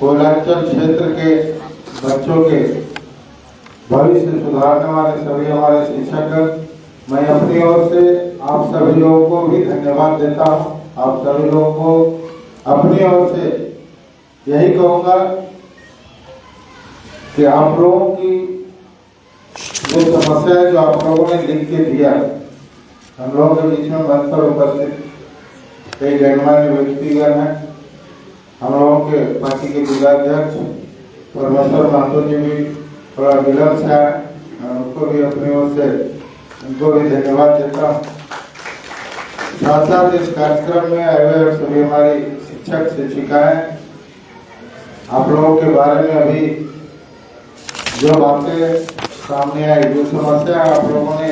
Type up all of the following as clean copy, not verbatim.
कोयलांचल क्षेत्र के बच्चों के भविष्य सुधारने वाले सभी हमारे शिक्षक, मैं अपनी ओर से आप सभी लोगों को भी धन्यवाद देता हूँ। आप सभी लोगों को अपनी ओर से यही कहूँगा कि आप लोगों की जो समस्या है, जो आप लोगों ने लिख के दिया, हम लोगों के बीच में मंच पर उपस्थित कई गणमान्य व्यक्तिगण हैं। हम लोगों के पार्टी के जिलाध्यक्ष परमेश्वर महतो जी भी थोड़ा विलंब से आए, उनको भी अपनी ओर से उनको भी धन्यवाद देता हूँ। साथ साथ इस कार्यक्रम में आए हुए सभी हमारी शिक्षक शिक्षिकाएं, आप लोगों के बारे में अभी जो बातें सामने आई, जो समस्या आप लोगों ने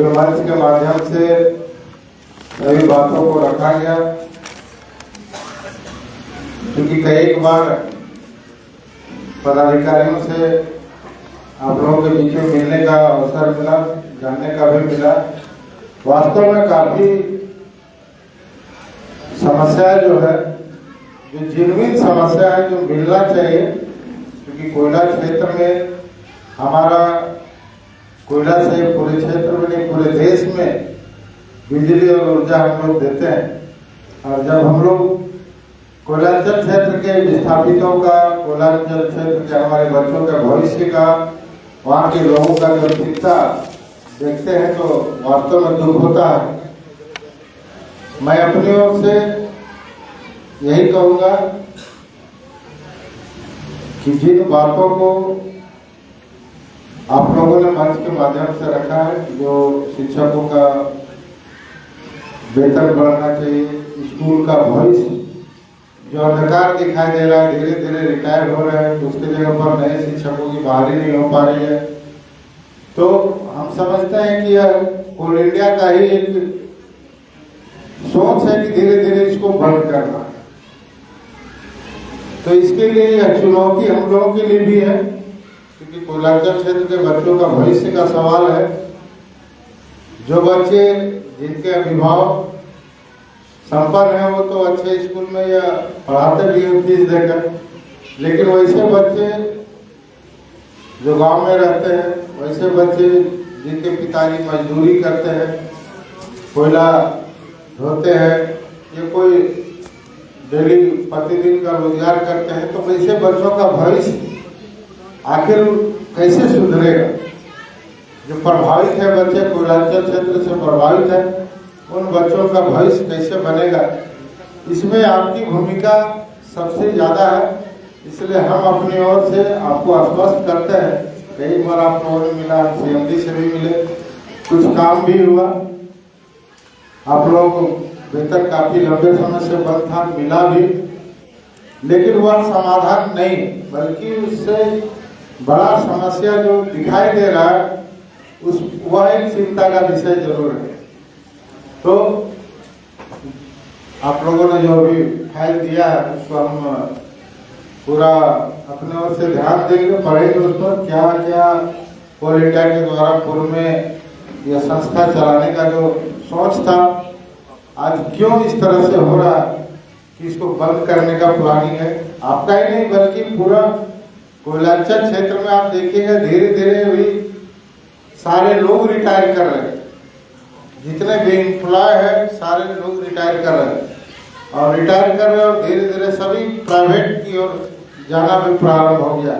मंच के माध्यम से सभी बातों को रखा गया, क्योंकि कई बार पदाधिकारियों से आप लोगों के बीच में मिलने का अवसर मिला, जानने का भी मिला। वास्तव में काफी समस्या जो है, जो जिनवीन समस्या है, जो मिलना चाहिए, क्योंकि कोयला क्षेत्र में हमारा कोयला से पूरे क्षेत्र में नहीं पूरे देश में बिजली और ऊर्जा हम लोग देते हैं। और जब हम लोग कोयलांचल क्षेत्र के विस्थापितों का, कोयलांचल क्षेत्र के हमारे बच्चों के भविष्य का, वहाँ के लोगों का जो चिंता देखते हैं तो वास्तव में दुख होता है। मैं अपनी ओर से यही कहूँगा कि जिन बातों को आप लोगों ने मंच के माध्यम से रखा है, जो शिक्षकों का वेतन बढ़ना चाहिए, स्कूल का भविष्य जो अंधकार दिखाई दे रहा है, धीरे धीरे रिटायर हो रहे हैं, तो उसके जगह पर नए शिक्षकों की बहाली नहीं हो पा रही है, तो हम समझते हैं कि यह कोल इंडिया का ही एक सोच है कि धीरे धीरे इसको बंद करना है। तो इसके लिए यह चुनौती हम लोगों के लिए भी है, क्योंकि कोयलांचल क्षेत्र के बच्चों का भविष्य का सवाल है। जो बच्चे जिनके अभिभावक संपन्न है वो तो अच्छे स्कूल में या पढ़ाते भी हैं फीस देकर, लेकिन वैसे बच्चे जो गांव में रहते हैं, वैसे बच्चे जिनके पिताजी मजदूरी करते हैं, कोयला ढोते हैं, ये कोई डेली प्रतिदिन का रोजगार करते हैं, तो वैसे बच्चों का भविष्य आखिर कैसे सुधरेगा? जो प्रभावित है बच्चे, कोयलांचल क्षेत्र से प्रभावित है, उन बच्चों का भविष्य कैसे बनेगा? इसमें आपकी भूमिका सबसे ज्यादा है। इसलिए हम अपनी ओर से आपको आश्वस्त करते हैं। कई बार आप लोगों ने मिला, सीएमडी से भी मिले, कुछ काम भी हुआ। आप लोग वेतन काफी लंबे समय से बंद था, मिला भी, लेकिन वह समाधान नहीं, बल्कि उससे बड़ा समस्या जो दिखाई दे रहा है वह एक चिंता का विषय जरूर है। तो आप लोगों ने जो भी फाइल दिया है उसको हम पूरा अपने ओर से ध्यान देंगे, पढ़ेंगे उस पर क्या क्या कोल इंडिया के द्वारा पूर्व में यह संस्था चलाने का जो सोच था, आज क्यों इस तरह से हो रहा है कि इसको बंद करने का प्लानिंग है। आपका ही नहीं बल्कि पूरा कोयलांचल क्षेत्र में आप देखिएगा धीरे धीरे अभी सारे लोग रिटायर कर रहे हैं, जितने भी एम्प्लॉय है सारे लोग रिटायर कर रहे हैं, और रिटायर कर रहे हैं और धीरे धीरे सभी प्राइवेट की ओर जाना भी प्रारंभ हो गया।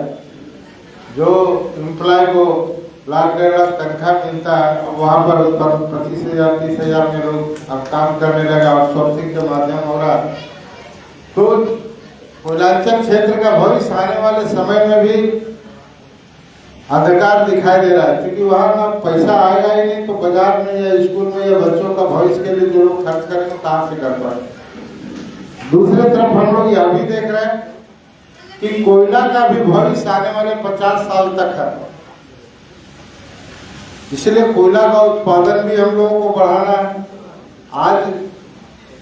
जो एम्प्लॉय को लाख 1.5 लाख तनख्वाह मिलता है, अब वहाँ पर 25,000 30,000 में लोग अब काम करने लगा, आउटसोर्सिंग के माध्यम हो रहा। तो कोयलांचल क्षेत्र का भविष्य आने वाले समय में भी अंधकार दिखाई दे रहा है, क्योंकि वहाँ ना पैसा आएगा ही नहीं, तो बाजार में या स्कूल में या बच्चों का भविष्य के लिए जो लोग खर्च करेंगे कहाँ से कर पाए। दूसरी तरफ हम लोग यह भी देख रहे हैं कि कोयला का भी भविष्य आने वाले 50 साल तक है, इसलिए कोयला का उत्पादन भी हम लोगों को बढ़ाना है। आज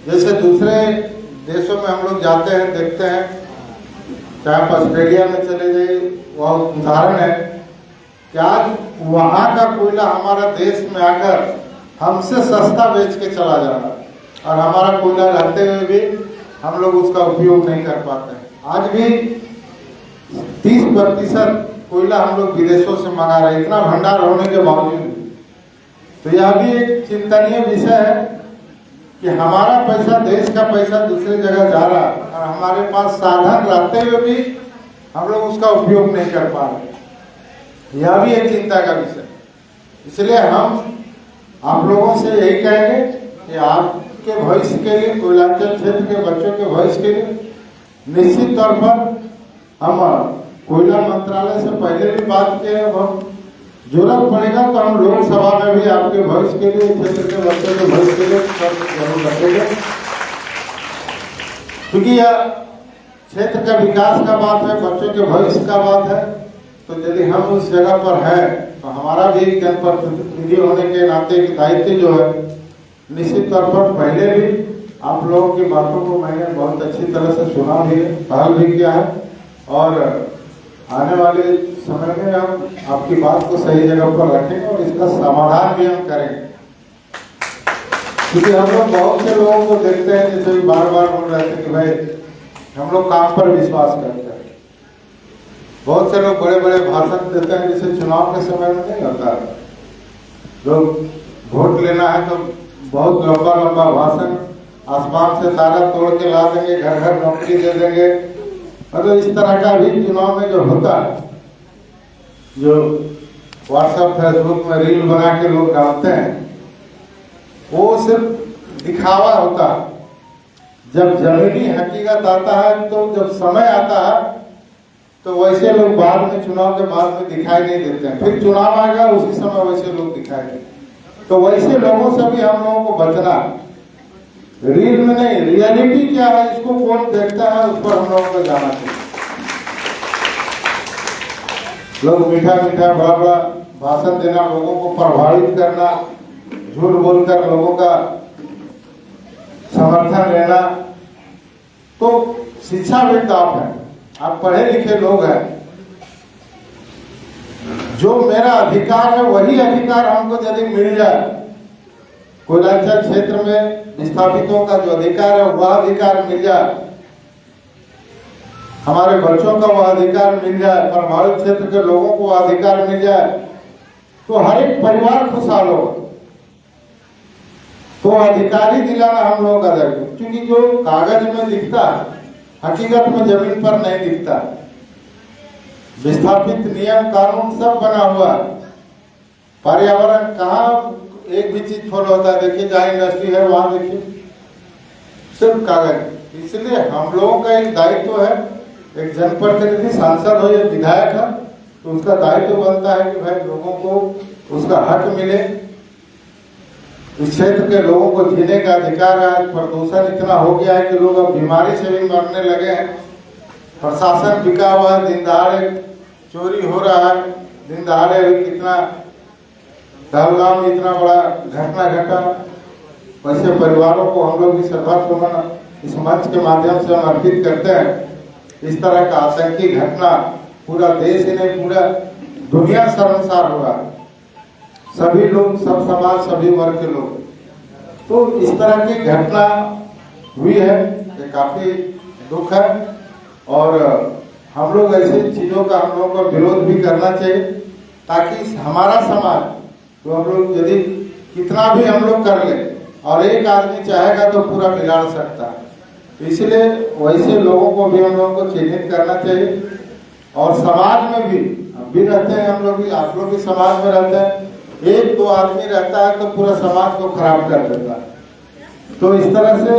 जैसे दूसरे देशों में हम लोग जाते हैं, देखते हैं, चाहे आप ऑस्ट्रेलिया में चले जाइए, वह उदाहरण है कि आज वहाँ का कोयला हमारा देश में आकर हमसे सस्ता बेच के चला जा रहा है, और हमारा कोयला रहते हुए भी हम लोग उसका उपयोग नहीं कर पाते हैं। आज भी 30% कोयला हम लोग विदेशों से मंगा रहे हैं, इतना भंडार होने के बावजूद। तो यह भी एक चिंतनीय विषय है कि हमारा पैसा, देश का पैसा दूसरे जगह जा रहा है और हमारे पास साधन रहते हुए भी हम लोग उसका उपयोग नहीं कर पा रहे। यह भी एक चिंता का विषय। इसलिए हम आप लोगों से यही कहेंगे कि आपके भविष्य के लिए, कोयलांचल क्षेत्र के बच्चों के भविष्य के लिए निश्चित तौर पर हम कोयला मंत्रालय से पहले भी बात किए। अब हम जरूरत पड़ेगा तो हम लोकसभा में भी आपके भविष्य के लिए, क्षेत्र के बच्चों के भविष्य के लिए जरूर रखेंगे, क्योंकि यह क्षेत्र का विकास का बात है, बच्चों के भविष्य का बात है। तो यदि हम उस जगह पर हैं तो हमारा भी जनप्रतिनिधि होने के नाते की दायित्व जो है, निश्चित तौर पर पहले भी आप लोगों की बातों को मैंने बहुत अच्छी तरह से सुना भी है, पहल भी किया है और आने वाले समय में हम आपकी बात को सही जगह पर रखेंगे और इसका समाधान भी हम करेंगे। क्योंकि हम लोग बहुत से लोगों को देखते हैं, जैसे बार बार बोल रहे थे कि भाई हम लोग काम पर विश्वास करते हैं। बहुत से लोग बड़े बड़े भाषण देते हैं, जैसे चुनाव के समय में नहीं होता, लोग वोट लेना है तो बहुत लंबा लंबा भाषण, आसमान से तारा तोड़ के ला देंगे, घर घर नौकरी दे देंगे। मतलब इस तरह का भी चुनाव में जो होता है, जो व्हाट्सएप फेसबुक में रील बना के लोग डालते हैं, वो सिर्फ दिखावा होता है। जब जमीनी हकीकत आता है, तो जब समय आता है, तो वैसे लोग बाद में, चुनाव के बाद में दिखाई नहीं देते हैं। फिर चुनाव आएगा, उसी समय वैसे लोग दिखाई देते। तो वैसे लोगों से भी हम लोगों को बचना, रील में नहीं, रियलिटी क्या है इसको कौन देखता है, उस पर हम लोगों को जाना चाहिए। लोग मीठा मीठा बड़ा बड़ा भाषण देना, लोगों को प्रभावित करना, झूठ बोलकर लोगों का समर्थन लेना, तो शिक्षा भी टॉप है। आप पढ़े लिखे लोग हैं, जो मेरा अधिकार है वही अधिकार हमको यदि मिल जाए, कोयलांचल क्षेत्र में विस्थापितों का जो अधिकार है वह अधिकार मिल जाए, हमारे बच्चों का वह अधिकार मिल जाए, प्रभावित क्षेत्र के लोगों को वह अधिकार मिल जाए, तो हर एक परिवार खुशहाल होगा। तो अधिकार ही दिलाना हम लोगों का दायित्व, क्योंकि जो कागज में दिखता है हकीकत में जमीन पर नहीं दिखता। विस्थापित नियम कानून सब बना हुआ है, पर्यावरण कहाँ एक भी चीज फॉलो होता है, देखिए जहाँ इंडस्ट्री है वहां देखिए सिर्फ कागज। इसलिए हम लोगों का एक दायित्व है, एक जनप्रतिनिधि, सांसद हो या विधायक है, तो उसका दायित्व बनता है कि भाई लोगों को उसका हक मिले, इस क्षेत्र के लोगों को जीने का अधिकार है। प्रदूषण इतना हो गया है कि लोग अब बीमारी से भी मरने लगे हैं, प्रशासन बिका हुआ है, दिन दहाड़े चोरी हो रहा है, दिन दहाड़े कितना दहलगांव में इतना बड़ा घटना घटा। वैसे परिवारों को हम लोग भी श्रद्धासुमन इस मंच के माध्यम से हम अर्पित करते हैं। इस तरह का आतंकी घटना पूरा देश ही नहीं, पूरा दुनिया शर्मसार हो रहा है, सभी लोग, सब समाज, सभी वर्ग के लोग। तो इस तरह की घटना हुई है, ये काफी दुख है और हम लोग ऐसी चीजों का हम लोगों का विरोध भी करना चाहिए, ताकि हमारा समाज, तो हम लोग यदि कितना भी हम लोग कर ले और एक आदमी चाहेगा तो पूरा बिगाड़ सकता है। इसलिए वैसे लोगों को भी हम लोगों को चिन्हित करना चाहिए और समाज में भी रहते हैं हम लोग भी, आप लोग भी समाज में रहते हैं, एक दो आदमी रहता है तो पूरा समाज को खराब कर देता है। तो इस तरह से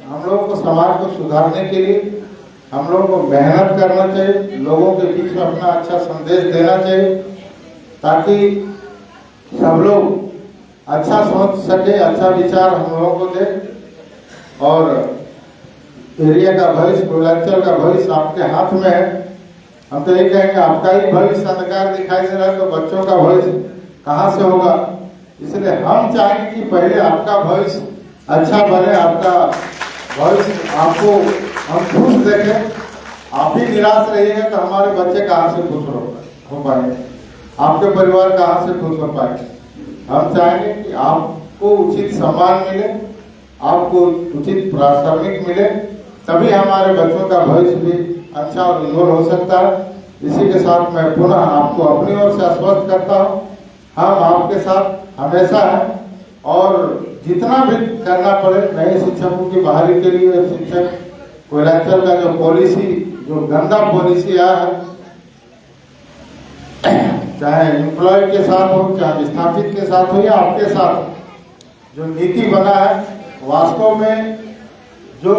हम लोगों को समाज को सुधारने के लिए हम लोगों को मेहनत करना चाहिए, लोगों के बीच में अपना अच्छा संदेश देना चाहिए, ताकि सब लोग अच्छा सोच सके, अच्छा विचार हम लोगों को दे और एरिया का भविष्य, कोयलांचल का भविष्य आपके हाथ में है। हम तो ये कहेंगे, आपका ही भविष्य अंधकार दिखाई दे रहा है, तो बच्चों का भविष्य कहाँ से होगा। इसलिए हम चाहेंगे कि पहले आपका भविष्य अच्छा बने, आपका भविष्य आपको हम खुश देखें। आप ही निराश रहिएगा तो हमारे बच्चे कहाँ से खुश हो पाएंगे, आपके परिवार कहाँ से खुश हो पाएंगे। हम चाहेंगे कि आपको उचित सम्मान मिले, आपको उचित प्राथमिक मिले तभी हमारे बच्चों का भविष्य भी अच्छा और उज्ज्वल हो सकता है। इसी के साथ मैं पुनः आपको अपनी ओर से आश्वस्त करता हूँ, हम आपके साथ हमेशा हैं और जितना भी करना पड़े नए शिक्षकों की बहाली के लिए शिक्षक कोयलांचल का जो पॉलिसी, जो गंदा पॉलिसी आया है, चाहे एम्प्लॉय के साथ हो, चाहे विस्थापित के साथ हो या आपके साथ, जो नीति बना है, वास्तव में जो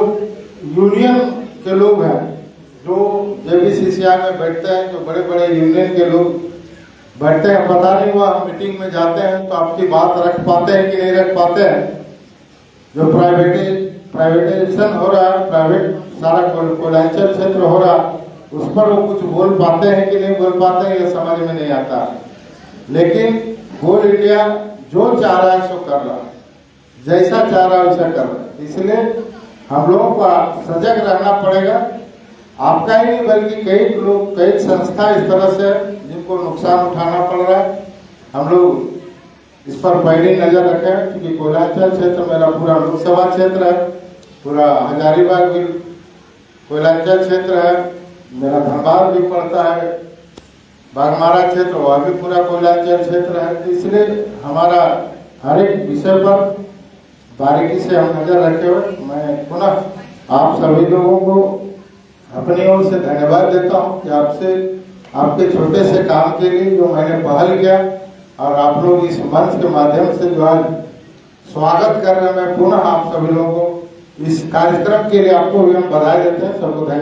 यूनियन के लोग हैं, जो JBCCI में बैठते हैं, जो बड़े बड़े यूनियन के लोग बैठते हैं, पता नहीं हुआ हम मीटिंग में जाते हैं तो आपकी बात रख पाते हैं कि नहीं रख पाते हैं। जो प्राइवेटाइजेशन हो रहा है, प्राइवेट सारा कोयलांचल क्षेत्र हो रहा, उस पर वो कुछ बोल पाते हैं कि नहीं बोल पाते हैं, ये समझ में नहीं आता। लेकिन कोल इंडिया जो चाह रहा है सो कर रहा है, जैसा चाह रहा है वैसा कर रहा है। इसलिए हम लोगों को सजग रहना पड़ेगा। आपका ही नहीं बल्कि कई लोग, कई संस्था इस तरह से जिनको नुकसान उठाना पड़ रहा है, हम लोग इस पर पैनी नजर रखें। क्योंकि कोयलांचल क्षेत्र मेरा पूरा लोकसभा क्षेत्र है, पूरा हजारीबाग भी कोयलांचल क्षेत्र है, मेरा धनबाद भी पड़ता है, बागमारा क्षेत्र वह भी पूरा कोयलांचल क्षेत्र है। तो इसलिए हमारा हर एक विषय पर बारीकी से हम नजर रखे हुए मैं पुनः आप सभी लोगों को अपनी ओर से धन्यवाद देता हूं कि आपसे आपके छोटे से काम के लिए जो मैंने पहल किया और आप लोग इस मंच के माध्यम से जो आज स्वागत कर रहे हैं, मैं पुनः आप सभी लोगों को इस कार्यक्रम के लिए आपको भी हम बधाई देते हैं। सबको धन्यवाद।